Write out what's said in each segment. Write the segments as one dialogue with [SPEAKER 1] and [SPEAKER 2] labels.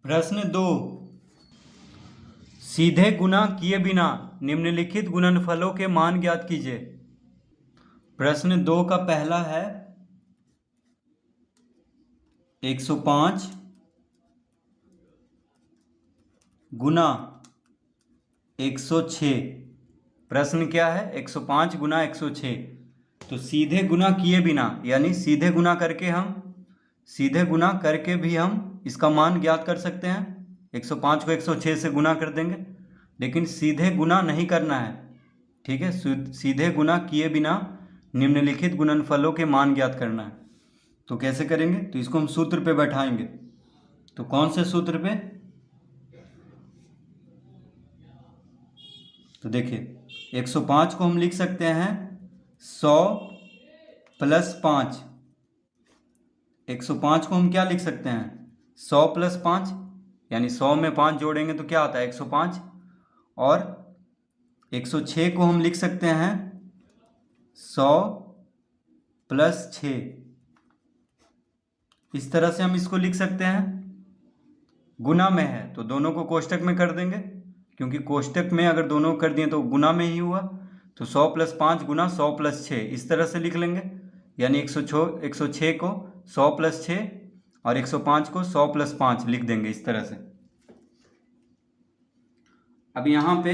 [SPEAKER 1] प्रश्न 2। सीधे गुणा किए बिना निम्नलिखित गुणनफलों के मान ज्ञात कीजिए। प्रश्न 2 का पहला है 105 गुना 106। प्रश्न क्या है? 105 गुना 106। तो सीधे गुना किए बिना यानी सीधे गुना करके भी हम इसका मान ज्ञात कर सकते हैं। 105 को 106 से गुना कर देंगे, लेकिन सीधे गुना नहीं करना है। ठीक है, सीधे गुना किए बिना निम्नलिखित गुणनफलों के मान ज्ञात करना है। तो कैसे करेंगे? तो इसको हम सूत्र पे बैठाएंगे। तो कौन से सूत्र पे? तो देखिए 105 को हम लिख सकते हैं 100 प्लस 5। 105 को हम क्या लिख सकते हैं? 100 प्लस 5, यानी 100 में 5 जोड़ेंगे तो क्या आता है? 105। और 106 को हम लिख सकते हैं 100 प्लस 6। इस तरह से हम इसको लिख सकते हैं। गुना में है तो दोनों को कोष्टक में कर देंगे, क्योंकि कोष्टक में अगर दोनों कर दिए तो गुना में ही हुआ। तो 100 प्लस 5 गुना 100 प्लस 6 इस तरह से लिख लेंगे। यानी 106 को 100 प्लस 6 और 105 को 100 प्लस 5 लिख देंगे इस तरह से। अब यहाँ पे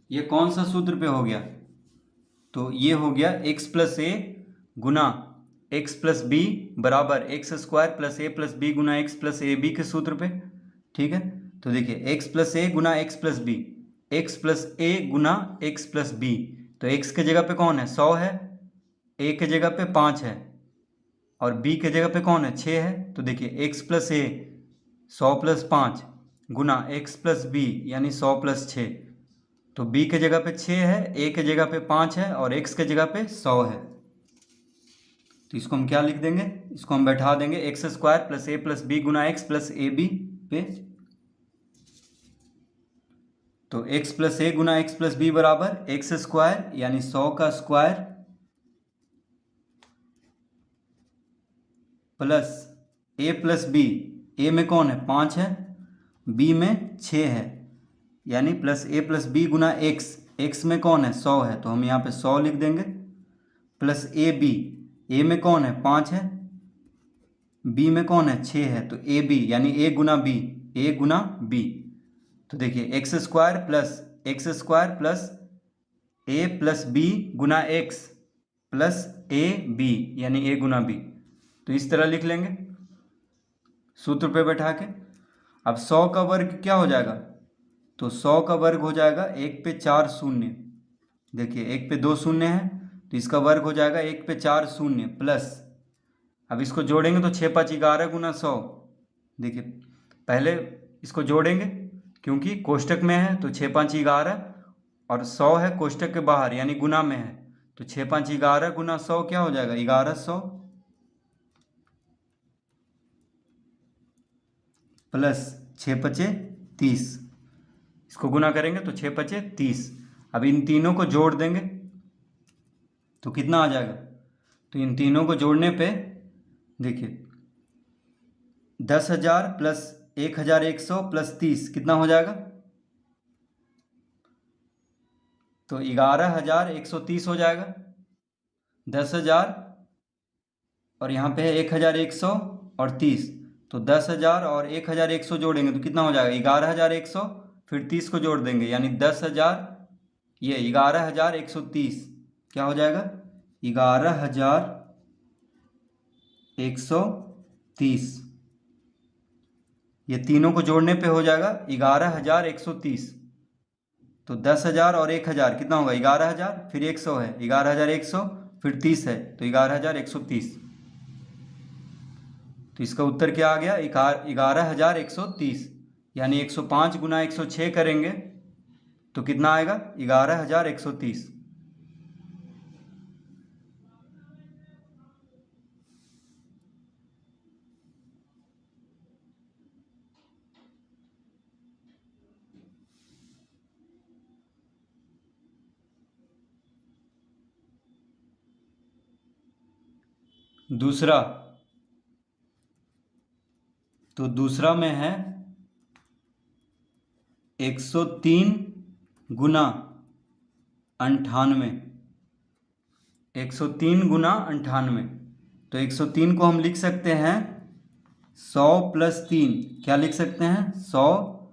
[SPEAKER 1] ये कौन सा सूत्र पे हो गया? तो ये हो गया x प्लस ए गुना x प्लस बी बराबर x square plus a plus b गुना एक्स प्लस ए बी के सूत्र पे। ठीक है, तो देखिए x प्लस ए गुना x plus b, x plus a गुना एक्स प्लस बी। तो x के जगह पे कौन है? 100 है, a के जगह पे 5 है और b के जगह पे कौन है? 6 है। तो देखिए x प्लस ए 100 प्लस 5 गुना x प्लस बी यानी 100 प्लस 6। तो b के जगह पे 6 है, a के जगह पे 5 है और x के जगह पे 100 है। तो इसको हम क्या लिख देंगे? इसको हम बैठा देंगे x square plus a plus b गुना एक्स प्लस ए बी पे। तो x प्लस ए गुना एक्स प्लस बी बराबर एक्स स्क्वायर यानी 100 का square plus a plus b. A में कौन है? 5 है, बी में 6 है, यानी प्लस ए प्लस बी गुना एक्स। एक्स में कौन है? 100 है, तो हम यहाँ पे 100 लिख देंगे प्लस ए बी। ए में कौन है? 5 है, बी में कौन है? 6 है, तो ए बी यानी a Guna B, A Guna b. तो देखिए x square plus a plus b गुना एक्स प्लस ए बी यानी ए गुना बी। तो इस तरह लिख लेंगे सूत्र पे बैठा के। अब 100 का वर्ग क्या हो जाएगा? तो 100 का वर्ग हो जाएगा 1 पे 4 शून्य। देखिए 1 पे 2 शून्य है तो इसका वर्ग हो जाएगा 1 पे 4 शून्य प्लस। अब इसको जोड़ेंगे तो 6 5 11 गुना 100। देखिए पहले इसको जोड़ेंगे क्योंकि कोष्टक में है, तो 6 5 11 और 100 है कोष्टक के बाहर यानी गुना में है। तो 6 5 11 गुना 100 क्या हो जाएगा? 1100 प्लस 6 पचे 30। इसको गुना करेंगे तो 6 पचे 30। अब इन तीनों को जोड़ देंगे तो कितना आ जाएगा? तो इन तीनों को जोड़ने पे देखिए 10,000 प्लस 1,100 प्लस 30 कितना हो जाएगा? तो 11,130 हो जाएगा। 10,000 और यहाँ पे है 1,100 और 30, तो 10,000 और 1,100 जोड़ेंगे तो कितना हो जाएगा? 11,100, फिर 30 को जोड़ देंगे यानी 10,000, ये 11,130 क्या हो जाएगा? 11,130। ये तीनों को जोड़ने पे हो जाएगा 11,130। तो 10,000 और 1,000 कितना होगा? 11,000, फिर 100 है 11,100, फिर 30 है तो 11,130। तो इसका उत्तर क्या आ गया? 11,130। यानी 105 गुना 106 करेंगे तो कितना आएगा? 11,130। दूसरा, तो दूसरा में है 103 गुना 98। 103 गुना 98। तो 103 को हम लिख सकते हैं 100 + 3। क्या लिख सकते हैं? 100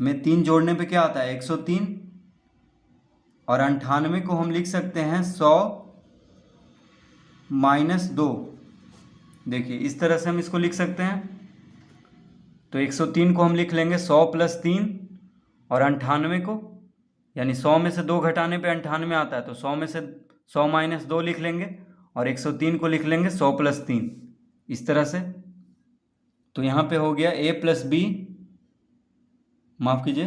[SPEAKER 1] में 3 जोड़ने पे क्या आता है? 103। और 98 को हम लिख सकते हैं 100 - 2। देखिए इस तरह से हम इसको लिख सकते हैं। तो 103 को हम लिख लेंगे 100 + 3, और 98 को, यानी 100 में से 2 घटाने पे 98 आता है, तो 100 में से 100 - 2 लिख लेंगे, और 103 को लिख लेंगे 100 + 3, इस तरह से। तो यहाँ पे हो गया a + b, माफ कीजिए।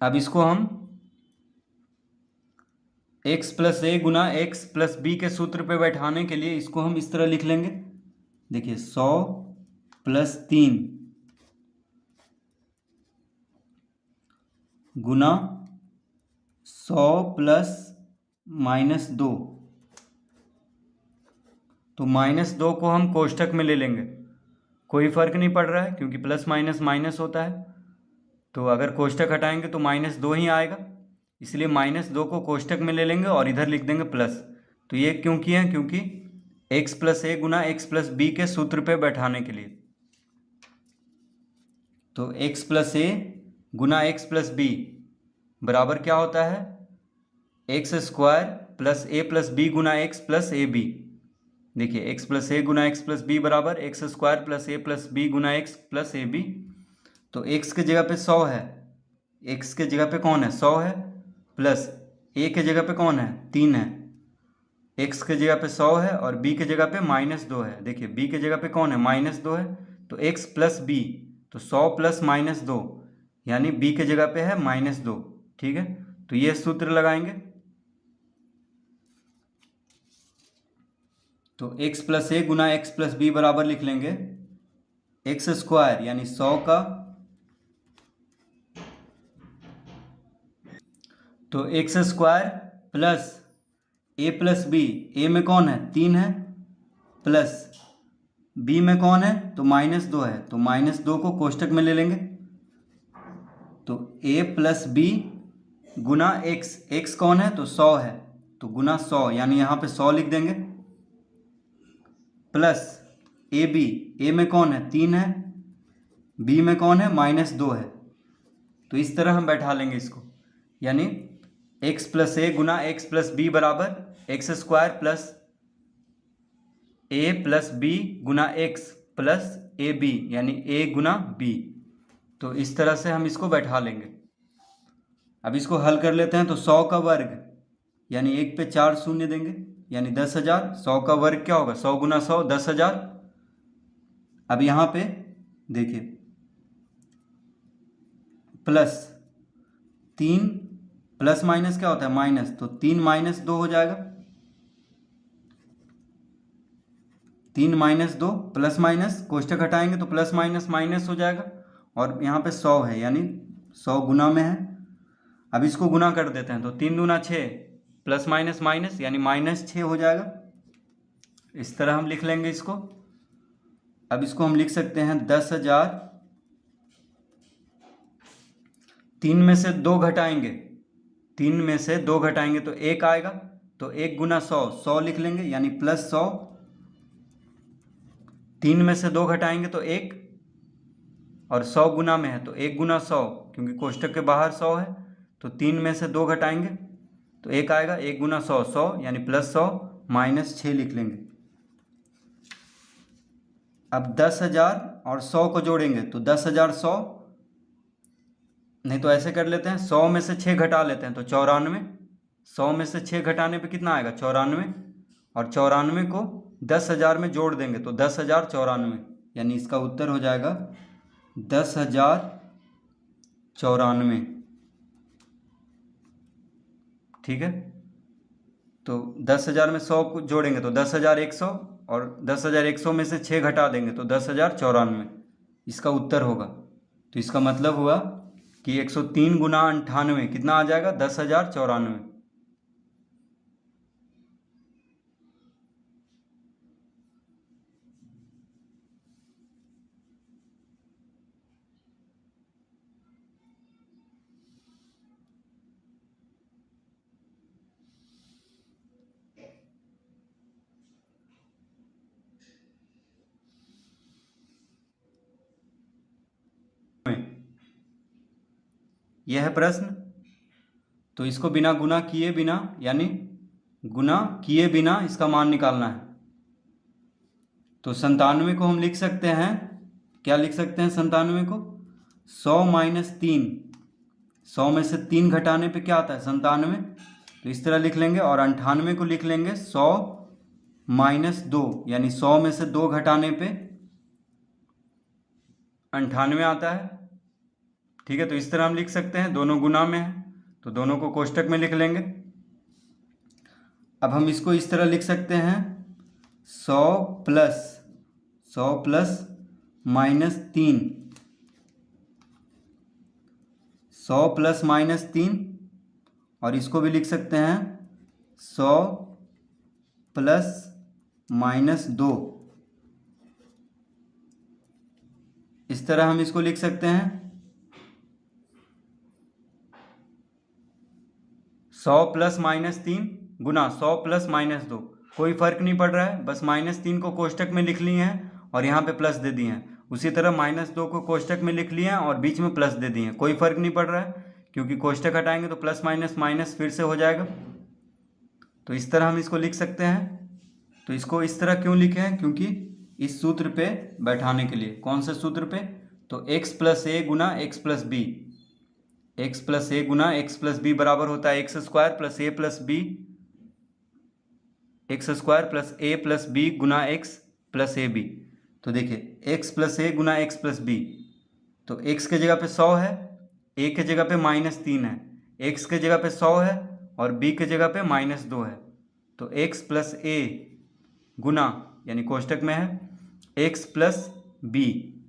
[SPEAKER 1] अब इसको हम x + a Guna x + b के सूत्र पे बैठाने के लिए इसको हम इस तरह लिख लेंगे। देखिए 100 + 3 गुना 100 + -2। तो -2 को हम कोष्ठक में ले लेंगे, कोई फर्क नहीं पड़ रहा है क्योंकि प्लस माइनस माइनस होता है। तो अगर कोष्ठक हटाएंगे तो -2 ही आएगा, इसलिए -2 को कोष्ठक में ले लेंगे और इधर लिख देंगे प्लस। तो ये क्यों किए हैं? क्योंकि x + a Guna x + b के सूत्र पे बैठाने के लिए। तो x + a Guna x + b बराबर क्या होता है? x² + a + b Guna x + ab। देखिए x + a Guna x + b बराबर x² + a + b Guna x + ab। तो x के जगह पे 100 है, x के जगह पे कौन है? 100 है, प्लस a के जगह पे कौन है? 3 है। x के जगह पे 100 है और b के जगह पे -2 है। देखिए b के जगह पे कौन है? -2 है। तो x + b, तो 100 + -2, यानी b के जगह पे है -2। ठीक है, तो ये सूत्र लगाएंगे। तो x + a Guna x + b बराबर लिख लेंगे x² यानी 100 का, तो x² plus a + b, a में कौन है? 3 है, प्लस b में कौन है? तो -2 है, तो -2 को कोष्ठक में ले लेंगे। तो a + b गुना x कौन है? तो 100 है, तो गुना 100, यानी यहाँ पे 100 लिख देंगे, प्लस ab, a में कौन है? 3 है, b में कौन है? -2 है। तो इस तरह हम बैठा लेंगे इसको, यानी x + a Guna x + b बराबर x² + a + b Guna x + ab, यानी a गुना b। तो इस तरह से हम इसको बैठा लेंगे। अब इसको हल कर लेते हैं। तो 100 का वर्ग, यानी 1 पे 4 शून्य देंगे, यानी 10,000। 100 का वर्ग क्या होगा? 100 गुना 100 10,000। अब यहाँ पे देखिए प्लस 3 प्लस माइनस क्या होता है? माइनस, तो 3 - 2 हो जाएगा। 3 - 2 प्लस माइनस, कोष्ठक हटाएंगे तो प्लस माइनस माइनस हो जाएगा। और यहाँ पे 100 है, यानी 100 गुना में है। अब इसको गुना कर देते हैं। तो 3 दूना 6, प्लस माइनस माइनस, यानी -6 हो जाएगा। इस तरह हम लिख लेंगे इसको। अब इसको हम लिख सकते हैं 10,000। 3 में से 2 घटाएंगे, 3 में से 2 घटाएंगे तो 1 आएगा। तो 1 गुना 100, 100 लिख लेंगे, यानी +100। 3 में से 2 घटाएंगे तो 1, और 100 गुना में है तो 1 गुना 100, क्योंकि कोष्ठक के बाहर 100 है। तो 3 में से 2 घटाएंगे तो 1 आएगा। 1 गुना 100 100, यानी +100 -6 लिख लेंगे। अब 10,000 और 100 को जोड़ेंगे तो 10,000 100, नहीं तो ऐसे कर लेते हैं, 100 में से 6 घटा लेते हैं तो 94। 100 में से 6 घटाने पे कितना आएगा? 94। और 94 को 10,000 में जोड़ देंगे तो 10,094, यानी इसका उत्तर हो जाएगा 10,094। ठीक है, तो 10,000 में 100 को जोड़ेंगे तो 10,100, और 10,100 में से 6 घटा देंगे तो 10,094, इसका उत्तर होगा। तो इसका मतलब हुआ कि 103 गुना 98 कितना आ जाएगा? 10,094। यह है प्रश्न। तो इसको बिना गुना किए बिना, यानी गुना किए बिना इसका मान निकालना है। तो 97 को हम लिख सकते हैं, क्या लिख सकते हैं 97 को? 100 माइनस 3, 100 में से 3 घटाने पे क्या आता है 97। तो इस तरह लिख लेंगे। और 98 को लिख लेंगे 100 माइनस 2, यानी 100 में से 2 घटाने पे 98 आता है। ठीक है, तो इस तरह हम लिख सकते हैं, दोनों गुना में है तो दोनों को कोष्टक में लिख लेंगे। अब हम इसको इस तरह लिख सकते हैं 100 प्लस माइनस 3, 100 प्लस माइनस 3, और इसको भी लिख सकते हैं 100 प्लस माइनस 2। इस तरह हम इसको लिख सकते हैं 100 प्लस माइनस 3 गुना 100 प्लस माइनस 2। कोई फर्क नहीं पड़ रहा है, बस माइनस 3 को कोष्टक में लिख लिए हैं और यहाँ पे प्लस दे दिए हैं। उसी तरह माइनस 2 को कोष्टक में लिख लिए हैं और बीच में प्लस दे दिए हैं। कोई फर्क नहीं पड़ रहा है, क्योंकि कोष्टक हटाएंगे तो प्लस माइनस माइनस फिर से हो जाएगा। तो इस तरह हम इसको लिख सकते हैं। तो इसको इस तरह क्यों लिखे हैं? क्योंकि इस सूत्र पे बैठाने के लिए। कौन से सूत्र पे? तो x प्लस ए गुना x plus b, x plus a गुना एक्स प्लस बी बराबर होता है x square plus a plus b, x square plus a plus b गुना एक्स प्लस ए बी। तो देखिए एक्स प्लस ए गुना x plus b, तो x के जगह पे 100 है, ए के जगह पे माइनस 3 है, एक्स के जगह पे 100 है और बी के जगह पे माइनस 2 है। तो एक्स प्लस ए गुना, यानी कोष्टक में है, एक्स प्लस बी।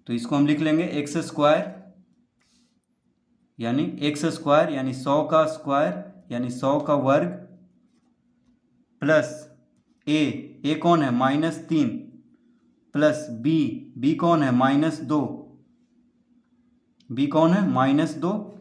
[SPEAKER 1] तो इसको हम लिख लेंगे एक्स स्क्वायर, यानी एक्स स्क्वायर यानी 100 का स्क्वायर यानी 100 का वर्ग, प्लस ए कौन है -3, प्लस बी कौन है -2, बी कौन है -2।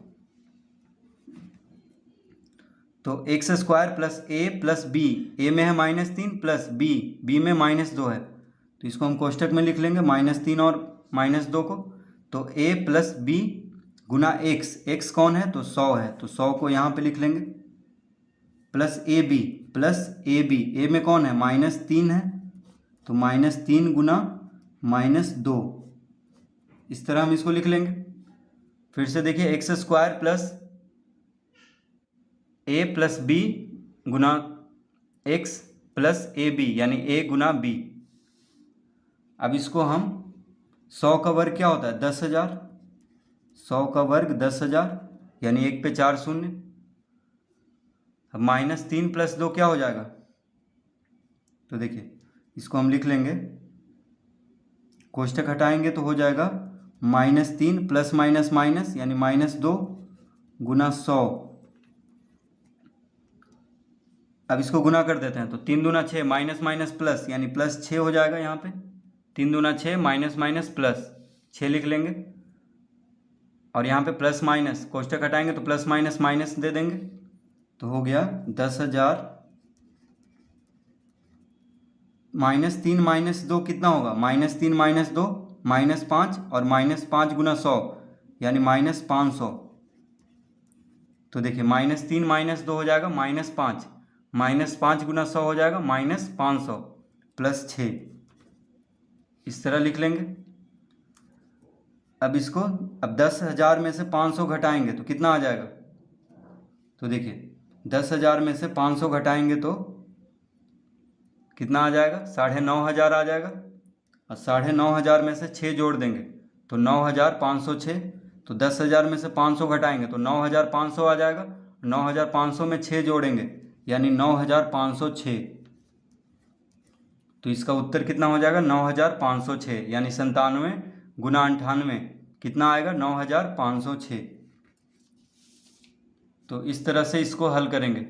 [SPEAKER 1] तो x square plus a plus b, a में है -3 प्लस बी में -2 है। तो इसको हम कोष्टक में लिख लेंगे -3 और -2 को। तो ए प्लस बी गुना एक्स कौन है? तो 100 है, तो 100 को यहाँ पे लिख लेंगे, प्लस ए बी, ए में कौन है -3 है, तो -3 गुना -2। इस तरह हम इसको लिख लेंगे। फिर से देखिए x square plus a plus b गुना एक्स प्लस ए बी, यानी ए गुना बी। अब इसको हम 100 का वर्ग क्या होता है 10,000, 100 का वर्ग 10,000, यानी 1 पे 4 शून्य। अब -3 प्लस 2 क्या हो जाएगा? तो देखिए इसको हम लिख लेंगे, कोष्टक हटाएंगे तो हो जाएगा -3 प्लस माइनस माइनस यानी -2 गुना 100। अब इसको गुना कर देते हैं, तो 3 दूना 6 माइनस माइनस प्लस यानी प्लस 6 हो जाएगा। यहाँ पे 3 दूना 6 माइनस माइनस प्लस 6 लिख लेंगे। और यहाँ पे प्लस माइनस कोष्टक हटाएंगे तो प्लस माइनस माइनस दे देंगे, तो हो गया 10,000। -3 -2 कितना होगा? -3 -2 -5 और -5 गुना 100 यानी -500। तो देखिए -3 -2 हो जाएगा -5, -5 गुना 100 हो जाएगा -500 प्लस 6। इस तरह लिख लेंगे। अब इसको 10,000 में से 500 घटाएंगे तो कितना आ जाएगा? तो देखिए 10,000 में से 500 घटाएंगे तो कितना आ जाएगा? 9,500 आ जाएगा। और 9,500 में से 6 जोड़ देंगे तो 9,506। तो 10,000 में से 500 घटाएंगे तो 9,500 आ जाएगा। 9,500 में 6 जोड़ेंगे यानी 9,506। तो इसका उत्तर कितना हो जाएगा? 9,506, यानी 97 गुना 98 कितना आएगा? 9,506। तो इस तरह से इसको हल करेंगे।